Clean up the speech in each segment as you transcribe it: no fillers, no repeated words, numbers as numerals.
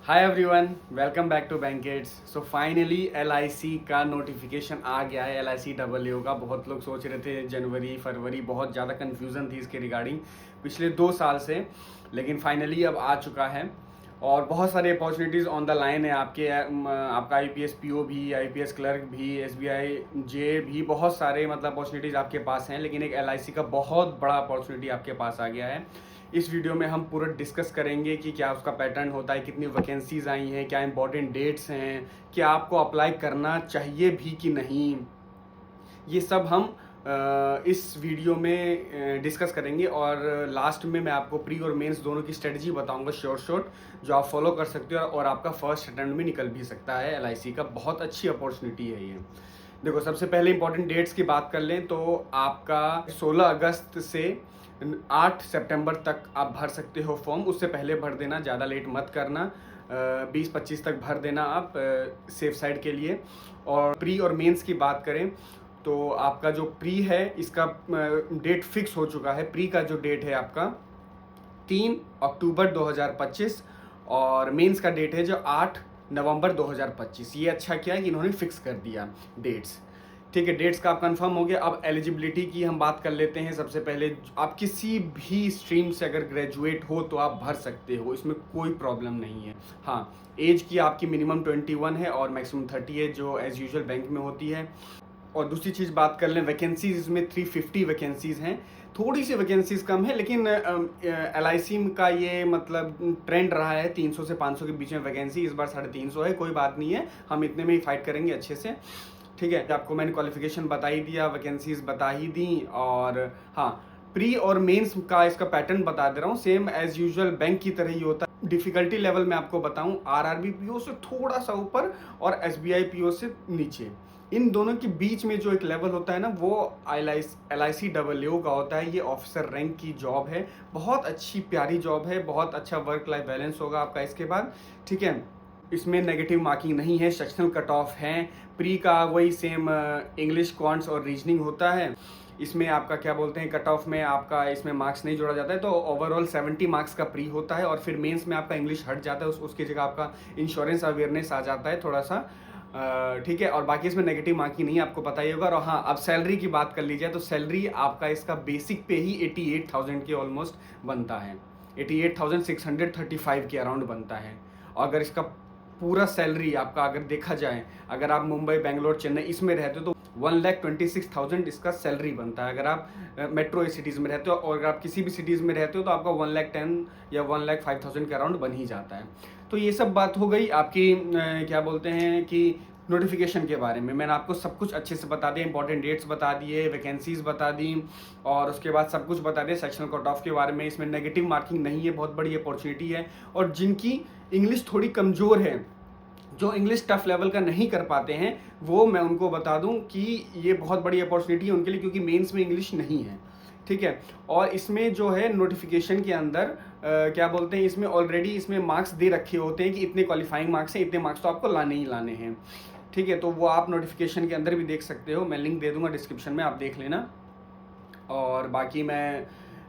Hi everyone, welcome back to banquets. So finally LIC का notification आ गया है। एलआईसी डबल का बहुत लोग सोच रहे थे जनवरी फरवरी, बहुत ज़्यादा कन्फ्यूज़न थी इसके रिगार्डिंग पिछले 2 साल से, लेकिन फाइनली अब आ चुका है और बहुत सारे अपॉर्चुनिटीज़ ऑन द लाइन है आपके। आपका आईपीएस पीओ भी, आईपीएस क्लर्क भी, एसबीआई जे भी, बहुत सारे मतलब अपॉर्चुनिटीज़ आपके पास हैं, लेकिन एक एलआईसी का बहुत बड़ा अपॉर्चुनिटी आपके पास आ गया है। इस वीडियो में हम पूरा डिस्कस करेंगे कि क्या उसका पैटर्न होता है, कितनी वैकेंसीज आई हैं, क्या इंपॉर्टेंट डेट्स हैं, क्या आपको अप्लाई करना चाहिए भी कि नहीं। ये सब हम इस वीडियो में डिस्कस करेंगे और लास्ट में मैं आपको प्री और मेंस दोनों की स्ट्रेटजी बताऊंगा शॉर्ट जो आप फॉलो कर सकते हो और आपका फर्स्ट अटेम्प्ट में निकल भी सकता है। एलआईसी का बहुत अच्छी अपॉर्चुनिटी है ये। देखो, सबसे पहले इंपॉर्टेंट डेट्स की बात कर लें तो आपका 16 अगस्त से 8 सितंबर तक आप भर सकते हो फॉर्म। उससे पहले भर देना, ज़्यादा लेट मत करना। 20-25 तक भर देना आप सेफ साइड के लिए। और प्री और मेंस की बात करें तो आपका जो प्री है इसका डेट फिक्स हो चुका है। प्री का जो डेट है आपका 3 अक्टूबर 2025 और मेंस का डेट है जो 8 नवंबर 2025। ये अच्छा किया है कि इन्होंने फिक्स कर दिया डेट्स। ठीक है, डेट्स का आप कंफर्म हो गया। अब एलिजिबिलिटी की हम बात कर लेते हैं। सबसे पहले आप किसी भी स्ट्रीम से अगर ग्रेजुएट हो तो आप भर सकते हो, इसमें कोई प्रॉब्लम नहीं है। हाँ, एज की आपकी मिनिमम 21 है और मैक्सिमम 30 है, जो एज यूजुअल बैंक में होती है। और दूसरी चीज़ बात कर लें वैकेंसीज, इसमें 350 वैकेंसीज़ हैं। थोड़ी सी वैकेंसीज कम है, लेकिन एलआईसी का ये मतलब ट्रेंड रहा है 300 से 500 के बीच में वैकेंसी। इस बार 350 है, कोई बात नहीं है, हम इतने में ही फाइट करेंगे अच्छे से। ठीक है, आपको मैंने क्वालिफिकेशन बता ही दिया, वैकेंसीज बता ही दी। और हाँ, प्री और मेंस का इसका पैटर्न बता दे रहा हूँ, सेम एज यूजुअल बैंक की तरह ही होता है। डिफिकल्टी लेवल में आपको बताऊँ, आरआरबी पीओ से थोड़ा सा ऊपर और एसबीआई पीओ से नीचे, इन दोनों के बीच में जो एक लेवल होता है ना, वो एलआईसी डबल का होता है। ये ऑफिसर रैंक की जॉब है, बहुत अच्छी प्यारी जॉब है, बहुत अच्छा वर्क लाइफ बैलेंस होगा आपका इसके बाद। ठीक है, इसमें नेगेटिव मार्किंग नहीं है, सेक्शनल कट ऑफ है। प्री का वही सेम इंग्लिश, क्वांट्स और रीजनिंग होता है। इसमें आपका क्या बोलते हैं, कट ऑफ में आपका इसमें मार्क्स नहीं जोड़ा जाता है, तो ओवरऑल 70 मार्क्स का प्री होता है। और फिर मेंस में आपका इंग्लिश हट जाता है, उसकी जगह आपका इंश्योरेंस अवेयरनेस आ जाता है थोड़ा सा। ठीक है, और बाकी इसमें नेगेटिव मार्किंग नहीं, आपको पता ही होगा। और हाँ, अब सैलरी की बात कर ली जाए तो सैलरी आपका इसका बेसिक पे ही 88,000 के ऑलमोस्ट बनता है, 88,635 के अराउंड बनता है। और अगर इसका पूरा सैलरी आपका अगर देखा जाए, अगर आप मुंबई, बेंगलोर, चेन्नई इसमें रहते हो तो 1,26,000 इसका सैलरी बनता है। अगर आप मेट्रो सिटीज़ में रहते हो और अगर आप किसी भी सिटीज़ में रहते हो तो आपका 1,10,000 या 1,05,000 के अराउंड बन ही जाता है। तो ये सब बात हो गई आपकी क्या बोलते हैं कि नोटिफिकेशन के बारे में। मैंने आपको सब कुछ अच्छे से बता दिया, इंपॉर्टेंट डेट्स बता दिए, वैकेंसीज बता दी और उसके बाद सब कुछ बता दिया सेक्शनल कट ऑफ के बारे में। इसमें नेगेटिव मार्किंग नहीं है, बहुत बड़ी अपॉर्चुनिटी है। और जिनकी इंग्लिश थोड़ी कमज़ोर है, जो इंग्लिश टफ लेवल का नहीं कर पाते हैं, वो मैं उनको बता दूं कि ये बहुत बड़ी अपॉर्चुनिटी है उनके लिए, क्योंकि मेंस में इंग्लिश नहीं है। ठीक है, और इसमें जो है नोटिफिकेशन के अंदर क्या बोलते हैं, इसमें ऑलरेडी इसमें मार्क्स दे रखे होते हैं कि इतने क्वालिफाइंग मार्क्स हैं, इतने मार्क्स तो आपको लाने ही लाने हैं। ठीक है, तो वो आप नोटिफिकेशन के अंदर भी देख सकते हो, मैं लिंक दे दूंगा डिस्क्रिप्शन में, आप देख लेना। और बाकी मैं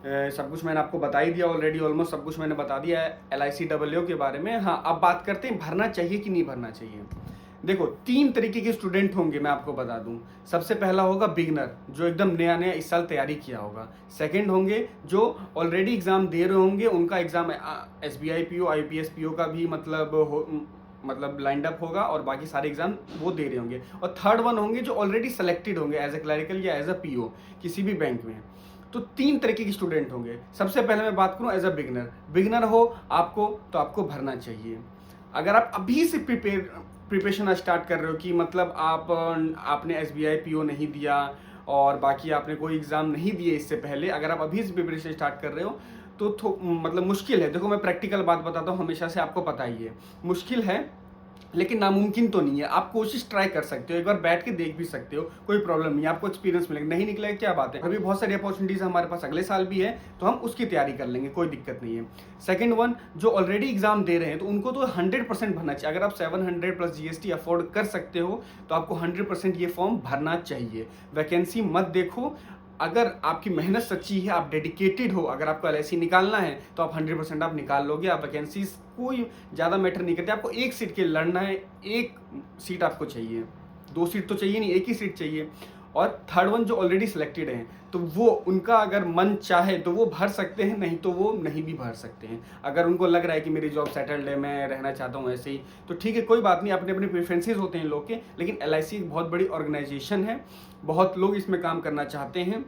सब कुछ मैंने आपको बता ही दिया ऑलरेडी, ऑलमोस्ट सब कुछ मैंने बता दिया है एलआईसी डबल के बारे में। हाँ, अब बात करते हैं भरना चाहिए कि नहीं भरना चाहिए। देखो, 3 तरीके के स्टूडेंट होंगे, मैं आपको बता दूं। सबसे पहला होगा बिगनर, जो एकदम नया नया इस साल तैयारी किया होगा। सेकंड होंगे जो ऑलरेडी एग्जाम दे रहे होंगे, उनका exam SBI PO, IPS PO का भी मतलब लाइंड अप होगा और बाकी सारे एग्जाम वो दे रहे होंगे। और थर्ड वन होंगे जो ऑलरेडी सेलेक्टेड होंगे एज ए क्लरिकल या एज अ पीओ किसी भी बैंक में। तो 3 तरीके के स्टूडेंट होंगे। सबसे पहले मैं बात करूं एज अ बिगनर हो आपको, तो आपको भरना चाहिए। अगर आप अभी से प्रिपरेशन स्टार्ट कर रहे हो कि मतलब आपने एसबीआई पीओ नहीं दिया और बाकी आपने कोई एग्ज़ाम नहीं दिए इससे पहले, अगर आप अभी से प्रिपरेशन स्टार्ट कर रहे हो तो मतलब मुश्किल है। देखो, मैं प्रैक्टिकल बात बताता हूँ, हमेशा से आपको पता ही है, मुश्किल है लेकिन नामुमकिन तो नहीं है। आप कोशिश ट्राई कर सकते हो, एक बार बैठ के देख भी सकते हो, कोई प्रॉब्लम नहीं है, आपको एक्सपीरियंस मिलेगा। नहीं निकलेगा क्या बात है, अभी बहुत सारी अपॉर्चुनिटीज हमारे पास अगले साल भी है, तो हम उसकी तैयारी कर लेंगे, कोई दिक्कत नहीं है। सेकंड वन, जो ऑलरेडी एग्जाम दे रहे हैं तो उनको तो 100% भरना चाहिए। अगर आप 700 प्लस जीएसटी अफोर्ड कर सकते हो तो आपको 100% ये फॉर्म भरना चाहिए। वैकेंसी मत देखो, अगर आपकी मेहनत सच्ची है, आप डेडिकेटेड हो, अगर आपको एलआईसी निकालना है तो आप 100% आप निकाल लोगे। आप वैकेंसीज कोई ज़्यादा मैटर नहीं करती, आपको एक सीट के लिए लड़ना है, एक सीट आपको चाहिए, 2 सीट तो चाहिए नहीं, एक ही सीट चाहिए। और थर्ड वन जो ऑलरेडी सिलेक्टेड हैं तो वो उनका अगर मन चाहे तो वो भर सकते हैं, नहीं तो वो नहीं भी भर सकते हैं। अगर उनको लग रहा है कि मेरी जॉब सेटल्ड है, मैं रहना चाहता हूँ ऐसे ही, तो ठीक है, कोई बात नहीं, अपने अपने प्रेफरेंसेस होते हैं लोग के। लेकिन एलआईसी एक बहुत बड़ी ऑर्गेनाइजेशन है, बहुत लोग इसमें काम करना चाहते हैं,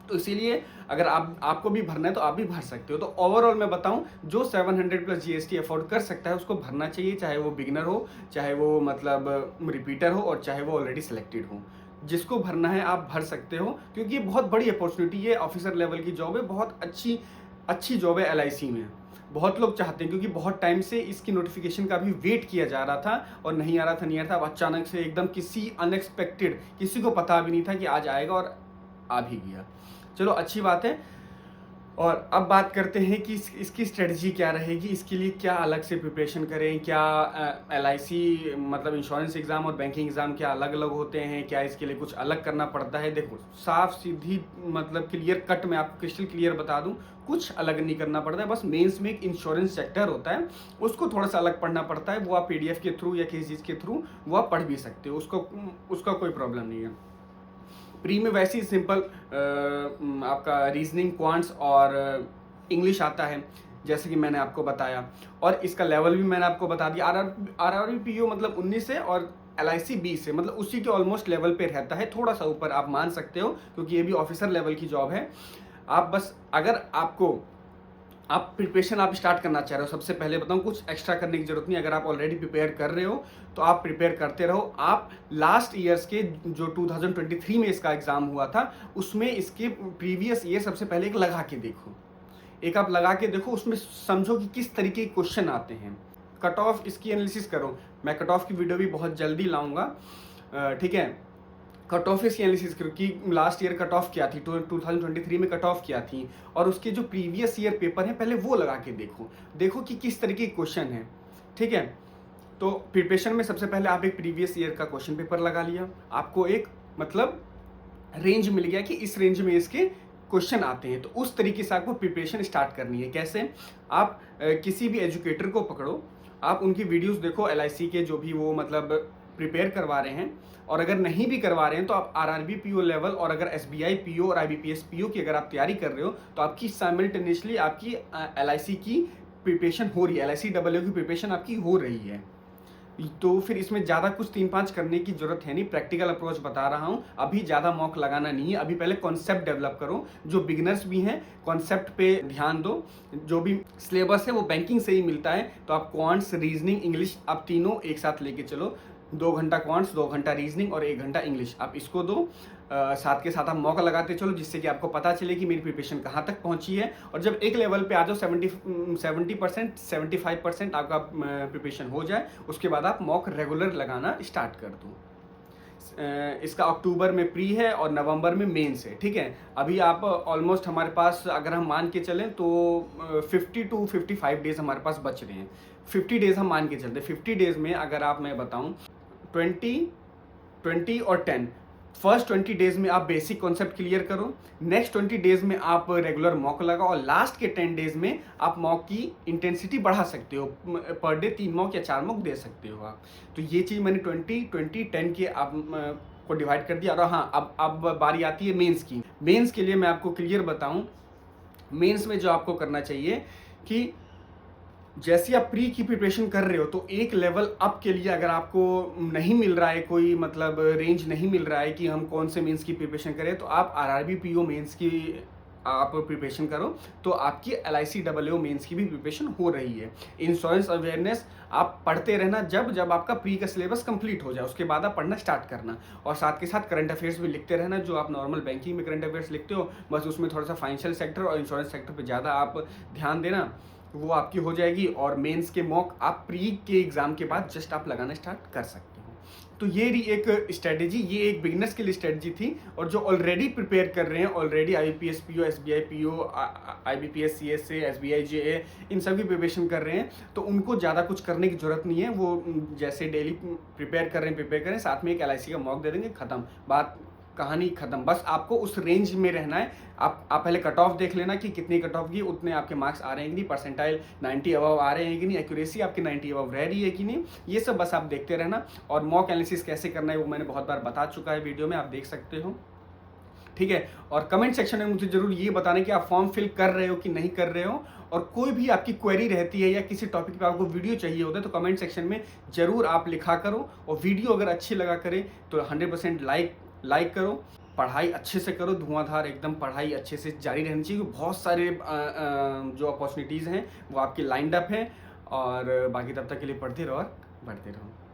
तो इसीलिए अगर आपको भी भरना है तो आप भी भर सकते हो। तो ओवरऑल मैं बताऊं, जो 700 प्लस जीएसटी अफोर्ड कर सकता है उसको भरना चाहिए, चाहे वो बिगनर हो, चाहे वो मतलब रिपीटर हो, और चाहे वो ऑलरेडी सिलेक्टेड हो। जिसको भरना है आप भर सकते हो, क्योंकि ये बहुत बड़ी अपॉर्चुनिटी है, ऑफिसर लेवल की जॉब है, बहुत अच्छी जॉब है एलआईसी में। बहुत लोग चाहते हैं, क्योंकि बहुत टाइम से इसकी नोटिफिकेशन का भी वेट किया जा रहा था और नहीं आ रहा था। अब अचानक से एकदम किसी अनएक्सपेक्टेड, किसी को पता भी नहीं था कि आज आएगा और आ भी गया। चलो अच्छी बात है। और अब बात करते हैं कि इसकी स्ट्रेटजी क्या रहेगी, इसके लिए क्या अलग से प्रिपरेशन करें, क्या एलआईसी मतलब इंश्योरेंस एग्ज़ाम और बैंकिंग एग्ज़ाम क्या अलग अलग होते हैं, क्या इसके लिए कुछ अलग करना पड़ता है। देखो, साफ सीधी मतलब क्लियर कट में आपको क्रिस्टल क्लियर बता दूं, कुछ अलग नहीं करना पड़ता है। बस मेंस में एक इंश्योरेंस सेक्टर होता है, उसको थोड़ा सा अलग पढ़ना पड़ता है। वो आप पीडीएफ के थ्रू या किसी चीज़ के थ्रू वो आप पढ़ भी सकते हो, उसका कोई प्रॉब्लम नहीं है। प्री में वैसे ही सिंपल आपका रीजनिंग, क्वांट्स और इंग्लिश आता है, जैसे कि मैंने आपको बताया। और इसका लेवल भी मैंने आपको बता दिया। आरआरबी पीओ मतलब 19 है और एलआईसी 20 है, मतलब उसी के ऑलमोस्ट लेवल पे रहता है, थोड़ा सा ऊपर आप मान सकते हो, क्योंकि ये भी ऑफिसर लेवल की जॉब है। आप बस अगर आप प्रिपरेशन आप स्टार्ट करना चाह रहे हो, सबसे पहले बताऊं, कुछ एक्स्ट्रा करने की जरूरत नहीं। अगर आप ऑलरेडी प्रिपेयर कर रहे हो तो आप प्रिपेयर करते रहो। आप लास्ट ईयर्स के जो 2023 में इसका एग्जाम हुआ था, उसमें इसके प्रीवियस ईयर सबसे पहले एक लगा के देखो, एक आप लगा के देखो, उसमें समझो कि किस तरीके के क्वेश्चन आते हैं। कट ऑफ इसकी एनालिसिस करो, मैं कट ऑफ की वीडियो भी बहुत जल्दी लाऊंगा, ठीक है। कट ऑफ इसकी एनालिसिस करो कि लास्ट ईयर कट ऑफ क्या थी, 2023 में कट ऑफ क्या थी, और उसके जो प्रीवियस ईयर पेपर हैं पहले वो लगा के देखो कि किस तरीके के क्वेश्चन हैं, ठीक है। तो प्रिपरेशन में सबसे पहले आप एक प्रीवियस ईयर का क्वेश्चन पेपर लगा लिया, आपको एक मतलब रेंज मिल गया कि इस रेंज में इसके क्वेश्चन आते हैं। तो उस तरीके से आपको प्रिपरेशन स्टार्ट करनी है। कैसे? आप किसी भी एजुकेटर को पकड़ो, आप उनकी वीडियोस देखो, एलआईसी के जो भी वो मतलब प्रिपेयर करवा रहे हैं, और अगर नहीं भी करवा रहे हैं तो आप आरआरबी पीओ लेवल, और अगर एसबीआई पीओ और आईबीपीएस पीओ की अगर आप तैयारी कर रहे हो तो आपकी साइमल्टेनियसली आपकी एलआईसी की प्रिपरेशन हो रही है, एलआईसी डब्ल्यू की प्रिपरेशन आपकी हो रही है। तो फिर इसमें ज़्यादा कुछ 3-5 करने की जरूरत है नहीं, प्रैक्टिकल अप्रोच बता रहा हूँ। अभी ज़्यादा मॉक लगाना नहीं है, अभी पहले कॉन्सेप्ट डेवलप करो। जो बिगनर्स भी हैं कॉन्सेप्ट पे ध्यान दो, जो भी सिलेबस है वो बैंकिंग से ही मिलता है, तो आप क्वांट्स, रीजनिंग, इंग्लिश आप तीनों एक साथ लेके चलो। 2 घंटा क्वांट्स, 2 घंटा रीजनिंग और 1 घंटा इंग्लिश, आप इसको दो। साथ के साथ आप मौका लगाते चलो, जिससे कि आपको पता चले कि मेरी प्रिपरेशन कहाँ तक पहुँची है। और जब एक लेवल पे आ जाओ 70%, 75% आपका प्रिपरेशन हो जाए, उसके बाद आप मॉक रेगुलर लगाना स्टार्ट कर दो। इसका अक्टूबर में प्री है और नवंबर में मेंस है, ठीक है। अभी आप ऑलमोस्ट हमारे पास अगर हम मान के चलें तो 50 to 55 डेज हमारे पास बच रहे हैं। 50 डेज हम मान के चलते, 50 डेज में अगर आप मैं बताऊं 20 और 10, फर्स्ट 20 डेज में आप बेसिक कॉन्सेप्ट क्लियर करो, नेक्स्ट 20 डेज में आप रेगुलर मॉक लगाओ, और लास्ट के 10 डेज में आप मॉक की इंटेंसिटी बढ़ा सकते हो। पर डे 3 मॉक या 4 मॉक दे सकते हो आप। तो ये चीज़ मैंने 20-20-10 के आप को डिवाइड कर दिया। और हाँ, अब बारी आती है मेंस की। मेंस के लिए मैं आपको क्लियर बताऊं, मेंस में जो आपको करना चाहिए कि जैसे आप प्री की प्रिपरेशन कर रहे हो, तो एक लेवल अप के लिए अगर आपको नहीं मिल रहा है, कोई मतलब रेंज नहीं मिल रहा है कि हम कौन से मेंस की प्रिपरेशन करें, तो आप आरआरबी पीओ मेंस की आप प्रिपरेशन करो, तो आपकी एलआईसी डब्ल्यू मेंस की भी प्रिपरेशन हो रही है। इंश्योरेंस अवेयरनेस आप पढ़ते रहना, जब आपका प्री का सिलेबस कंप्लीट हो जाए उसके बाद आप पढ़ना स्टार्ट करना। और साथ के साथ करंट अफेयर्स भी लिखते रहना, जो आप नॉर्मल बैंकिंग में करंट अफेयर्स लिखते हो, बस उसमें थोड़ा सा फाइनेंशियल सेक्टर और इंश्योरेंस सेक्टर पर ज़्यादा आप ध्यान देना, वो आपकी हो जाएगी। और मेंस के मॉक आप प्री के एग्जाम के बाद जस्ट आप लगाना स्टार्ट कर सकते हो। तो ये रही एक स्ट्रेटेजी, ये एक बिगनर्स के लिए स्ट्रेटेजी थी। और जो ऑलरेडी प्रिपेयर कर रहे हैं, already IBPS PO, SBI PO, IBPS CSA, SBI JA, इन सब की प्रिपरेशन कर रहे हैं, तो उनको ज़्यादा कुछ करने की जरूरत नहीं है। वो जैसे डेली प्रिपेयर कर रहे हैं, साथ में एक एलआईसी का मॉक दे देंगे, खत्म बात, कहानी खत्म। बस आपको उस रेंज में रहना है। आप पहले कट ऑफ देख लेना कि कितनी कट ऑफ की, उतने आपके मार्क्स आ रहे हैं कि नहीं, परसेंटाइल 90 अबव आ रहे हैं कि नहीं, एक्यूरेसी आपकी 90 अबव रह रही है कि नहीं, ये सब बस आप देखते रहना। और मॉक एनालिसिस कैसे करना है वो मैंने बहुत बार बता चुका है वीडियो में, आप देख सकते हो, ठीक है। और कमेंट सेक्शन में मुझे जरूर ये बताना कि आप फॉर्म फिल कर रहे हो कि नहीं कर रहे हो, और कोई भी आपकी क्वेरी रहती है या किसी टॉपिक पे आपको वीडियो चाहिए होता है तो कमेंट सेक्शन में जरूर आप लिखा करो। और वीडियो अगर अच्छी लगा करे तो 100% लाइक करो। पढ़ाई अच्छे से करो, धुआंधार एकदम पढ़ाई अच्छे से जारी रहनी चाहिए। बहुत सारे जो अपॉर्चुनिटीज़ हैं वो आपकी लाइंड अप हैं। और बाकी तब तक के लिए पढ़ते रहो और बढ़ते रहो।